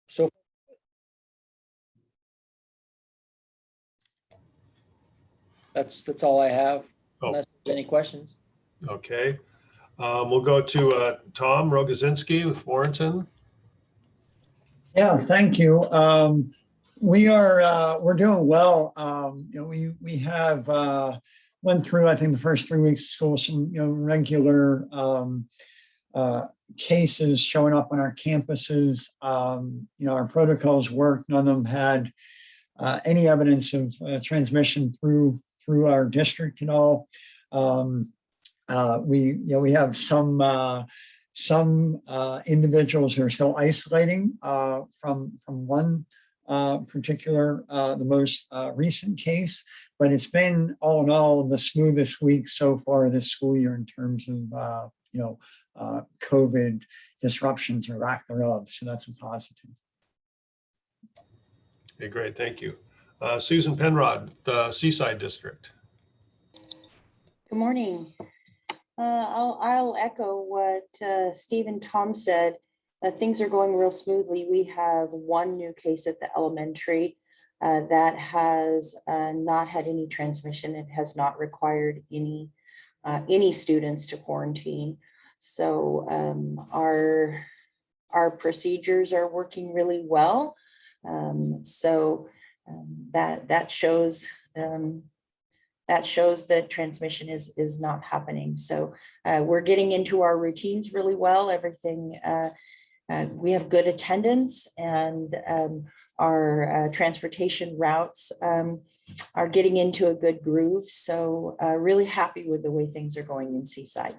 So that's all I have. Oh. Unless there's any questions. Okay. We'll go to Tom Rogozinski with Warrenton. Yeah, thank you. We're doing well. We have went through, I think, the first 3 weeks of school, some regular cases showing up on our campuses. Our protocols worked. None of them had any evidence of transmission through our district at all. We have some individuals who are still isolating from one particular, the most recent case, but it's been all in all the smoothest week so far this school year in terms of COVID disruptions or lack thereof. So that's a positive. Okay, great, thank you. Susan Penrod, the Seaside District. Good morning. I'll echo what Steve and Tom said. Things are going real smoothly. We have one new case at the elementary that has not had any transmission. It has not required any students to quarantine. So our procedures are working really well. That shows that transmission is not happening. So we're getting into our routines really well. Everything, we have good attendance, and our transportation routes are getting into a good groove. So really happy with the way things are going in Seaside.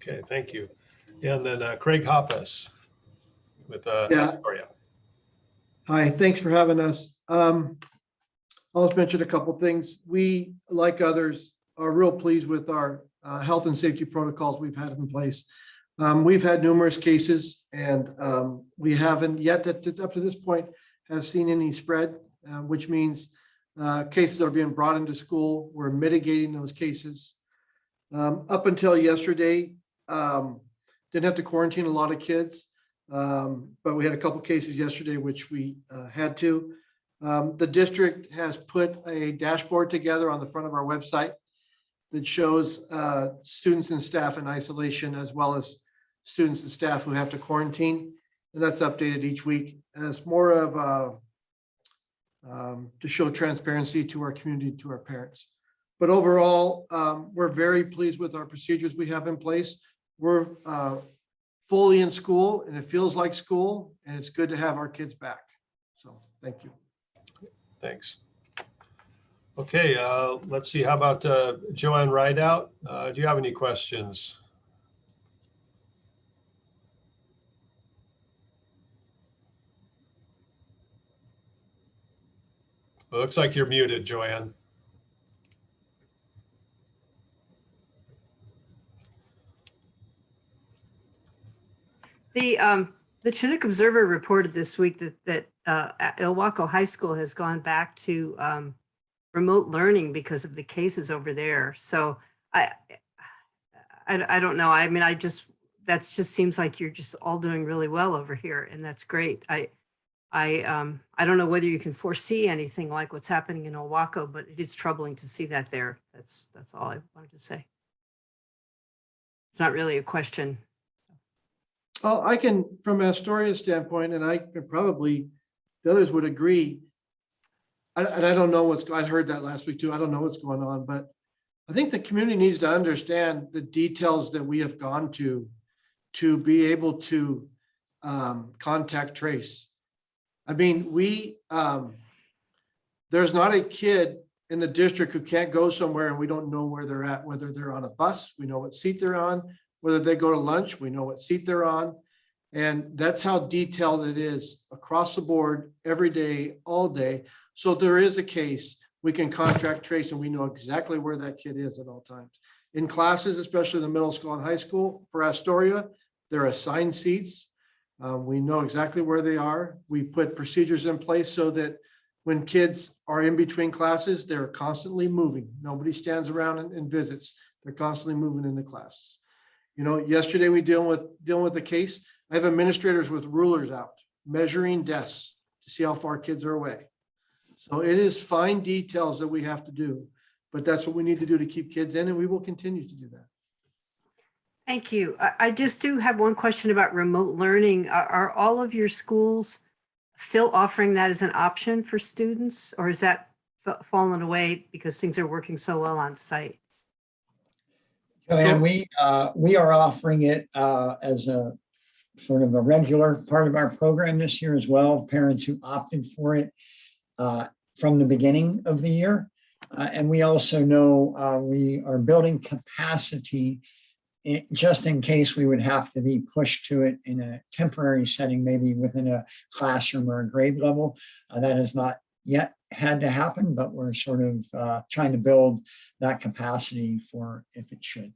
Okay, thank you. And then Craig Hoppus with Astoria. Hi, thanks for having us. I'll just mention a couple things. We, like others, are real pleased with our health and safety protocols we've had in place. We've had numerous cases, and we haven't yet, up to this point, have seen any spread, which means cases are being brought into school. We're mitigating those cases. Up until yesterday, didn't have to quarantine a lot of kids, but we had a couple cases yesterday, which we had to. The district has put a dashboard together on the front of our website that shows students and staff in isolation, as well as students and staff who have to quarantine. And that's updated each week as more of to show transparency to our community, to our parents. But overall, we're very pleased with our procedures we have in place. We're fully in school, and it feels like school, and it's good to have our kids back. So thank you. Thanks. Okay, let's see. How about Joanne Rideout? Do you have any questions? It looks like you're muted, Joanne. The Chinook Observer reported this week that Ilwaco High School has gone back to remote learning because of the cases over there. So I don't know. I mean, that just seems like you're just all doing really well over here, and that's great. I don't know whether you can foresee anything like what's happening in Ilwaco, but it is troubling to see that there. That's all I wanted to say. It's not really a question. Well, I can, from an Astoria standpoint, and I could probably, the others would agree. And I don't know I heard that last week too. I don't know what's going on, but I think the community needs to understand the details that we have gone to be able to contact trace. I mean, there's not a kid in the district who can't go somewhere and we don't know where they're at, whether they're on a bus, we know what seat they're on, whether they go to lunch, we know what seat they're on. And that's how detailed it is across the board, every day, all day. So if there is a case, we can contact trace and we know exactly where that kid is at all times. In classes, especially the middle school and high school, for Astoria, they're assigned seats. We know exactly where they are. We put procedures in place so that when kids are in between classes, they're constantly moving. Nobody stands around and visits. They're constantly moving in the class. You know, yesterday we dealing with a case. I have administrators with rulers out, measuring desks to see how far kids are away. So it is fine details that we have to do, but that's what we need to do to keep kids in, and we will continue to do that. Thank you. I just do have one question about remote learning. Are all of your schools still offering that as an option for students, or is that fallen away because things are working so well on site? Joanne, we are offering it as a sort of a regular part of our program this year as well. Parents who opted for it from the beginning of the year. And we also know we are building capacity just in case we would have to be pushed to it in a temporary setting, maybe within a classroom or a grade level. That has not yet had to happen, but we're sort of trying to build that capacity for if it should.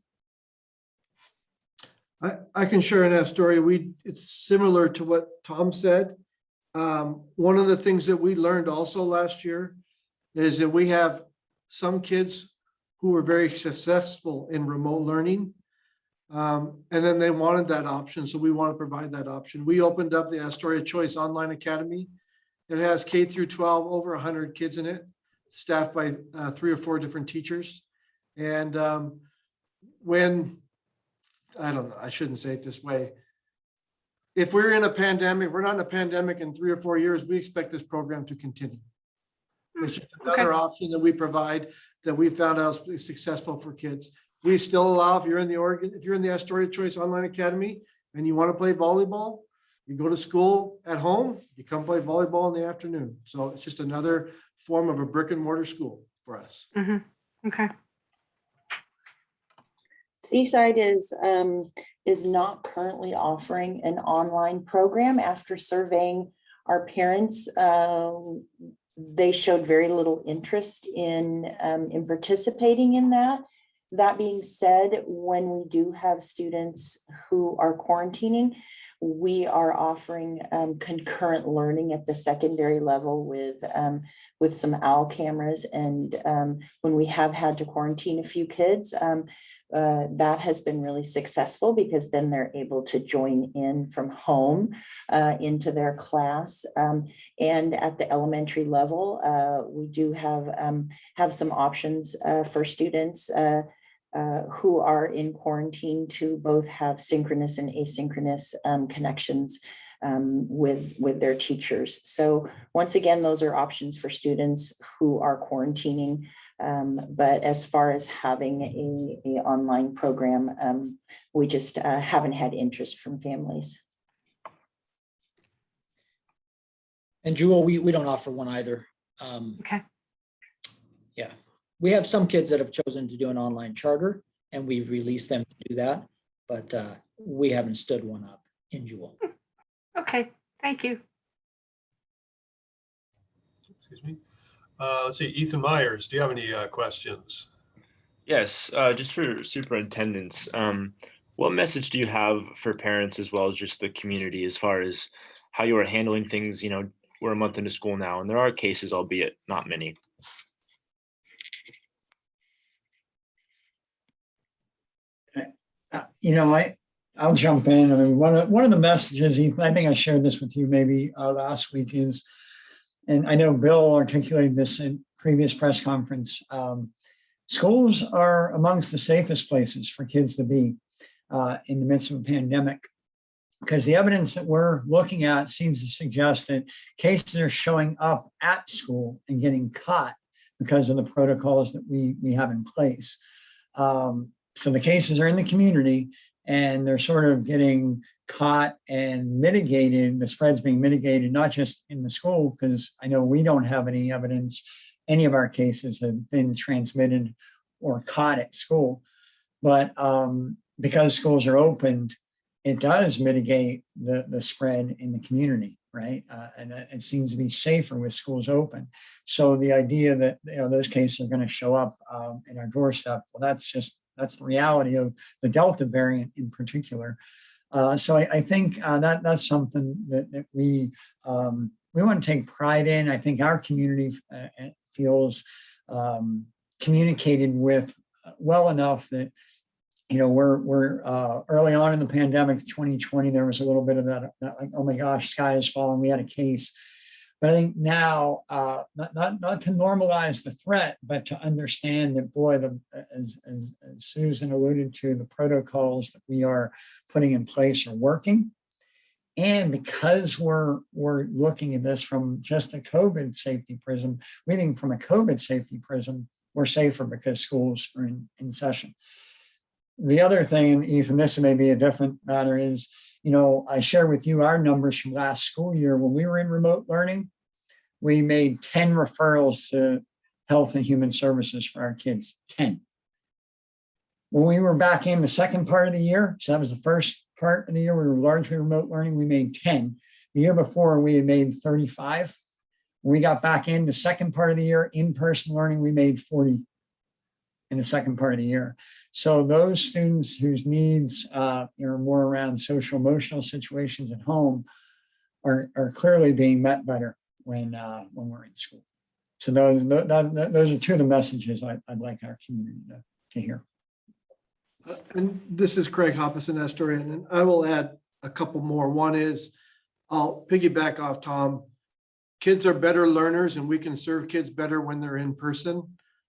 I can share in that story. It's similar to what Tom said. One of the things that we learned also last year is that we have some kids who were very successful in remote learning. And then they wanted that option. So we want to provide that option. We opened up the Astoria Choice Online Academy. It has K through 12, over 100 kids in it, staffed by 3 or 4 different teachers. And when, I don't know, I shouldn't say it this way. If we're in a pandemic, we're not in a pandemic in 3 or 4 years, we expect this program to continue. It's just another option that we provide that we found out is successful for kids. We still allow, if you're in the Astoria Choice Online Academy and you want to play volleyball, you go to school at home, you come play volleyball in the afternoon. So it's just another form of a brick and mortar school for us. Mm-hmm. Okay. Seaside is not currently offering an online program. After surveying our parents, they showed very little interest in participating in that. That being said, when we do have students who are quarantining, we are offering concurrent learning at the secondary level with some OWL cameras. And when we have had to quarantine a few kids, that has been really successful because then they're able to join in from home into their class. And at the elementary level, we do have some options for students who are in quarantine to both have synchronous and asynchronous connections with their teachers. So once again, those are options for students who are quarantining. But as far as having a online program, we just haven't had interest from families. And Jewel, we don't offer one either. Okay. Yeah, we have some kids that have chosen to do an online charter, and we've released them to do that, but we haven't stood one up in Jewel. Okay. Thank you. Excuse me. Let's see, Ethan Myers, do you have any questions? Yes, just for superintendents, what message do you have for parents as well as just the community as far as how you are handling things? You know, we're a month into school now, and there are cases, albeit not many. I'll jump in. I mean, one of the messages, Ethan, I think I shared this with you maybe last week is, and I know Bill articulated this in previous press conference, schools are amongst the safest places for kids to be in the midst of a pandemic, because the evidence that we're looking at seems to suggest that cases are showing up at school and getting caught because of the protocols that we have in place. So the cases are in the community and they're sort of getting caught and mitigated. The spread's being mitigated, not just in the school, because I know we don't have any evidence any of our cases have been transmitted or caught at school. But because schools are opened, it does mitigate the spread in the community, right? And it seems to be safer with schools open. So the idea that those cases are going to show up in our doorstep, well, that's the reality of the Delta variant in particular. So I think that's something that we want to take pride in. I think our community feels communicated with well enough that we're early on in the pandemic, 2020, there was a little bit of that like, oh my gosh, sky is falling. We had a case. But I think now, not to normalize the threat, but to understand that, boy, as Susan alluded to, the protocols that we are putting in place are working. And because we're looking at this from just a COVID safety prism, we think from a COVID safety prism, we're safer because schools are in session. The other thing, and Ethan, this may be a different matter, is, I share with you our numbers from last school year. When we were in remote learning, we made 10 referrals to Health and Human Services for our kids, 10. When we were back in the second part of the year, so that was the first part of the year, we were largely remote learning, we made 10. The year before, we had made 35. When we got back in the second part of the year, in-person learning, we made 40 in the second part of the year. So those students whose needs are more around social emotional situations at home are clearly being met better when we're in school. So those are two of the messages I'd like our community to hear. And this is Craig Hoppison, historian, and I will add a couple more. One is, I'll piggyback off Tom. Kids are better learners and we can serve kids better when they're in person.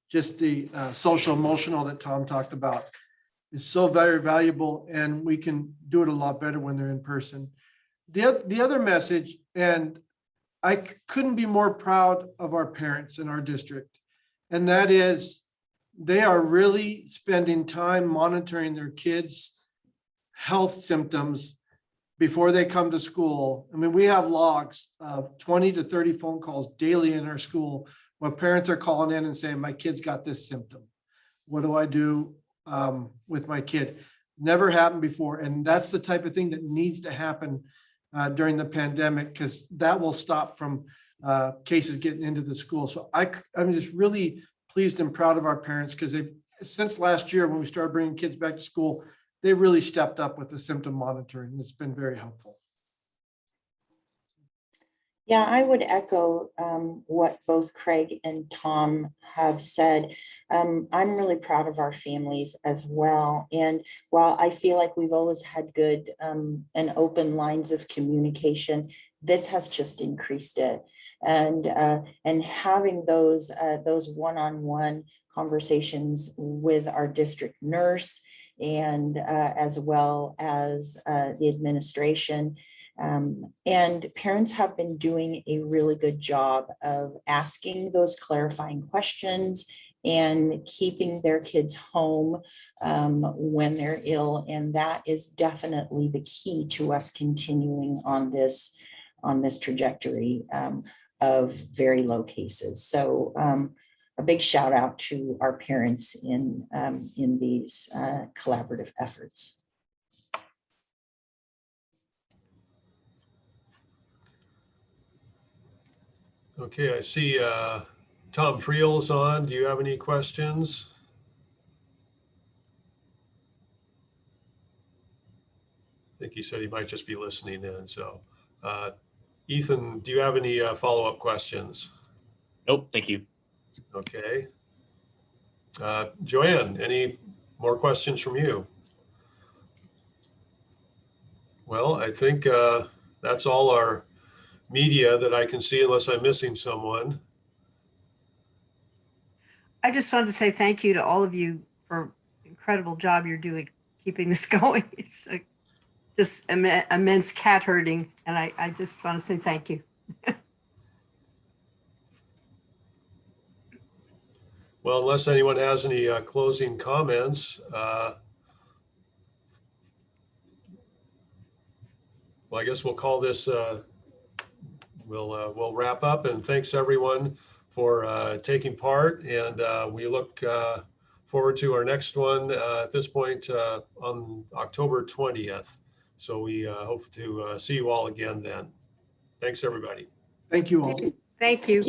Just the social emotional that Tom talked about is so very valuable, and we can do it a lot better when they're in person. The other message, and I couldn't be more proud of our parents in our district, and that is they are really spending time monitoring their kids' health symptoms before they come to school. I mean, we have logs of 20 to 30 phone calls daily in our school where parents are calling in and saying, my kid's got this symptom. What do I do with my kid? Never happened before. And that's the type of thing that needs to happen during the pandemic, because that will stop from cases getting into the school. So I'm just really pleased and proud of our parents, because since last year when we started bringing kids back to school, they really stepped up with the symptom monitoring. It's been very helpful. Yeah, I would echo what both Craig and Tom have said. I'm really proud of our families as well. And while I feel like we've always had good and open lines of communication, this has just increased it. And having those one-on-one conversations with our district nurse and as well as the administration. And parents have been doing a really good job of asking those clarifying questions and keeping their kids home when they're ill. And that is definitely the key to us continuing on this trajectory of very low cases. So a big shout out to our parents in these collaborative efforts. Okay, I see Tom Friel's on. Do you have any questions? I think he said he might just be listening in. So Ethan, do you have any follow-up questions? Nope, thank you. Okay. Joanne, any more questions from you? Well, I think that's all our media that I can see, unless I'm missing someone. I just wanted to say thank you to all of you for incredible job you're doing keeping this going. It's like this immense cat herding, and I just want to say thank you. Well, unless anyone has any closing comments, well, I guess we'll call this. We'll wrap up, and thanks everyone for taking part. And we look forward to our next one at this point on October 20th. So we hope to see you all again then. Thanks, everybody. Thank you all. Thank you. Thank you.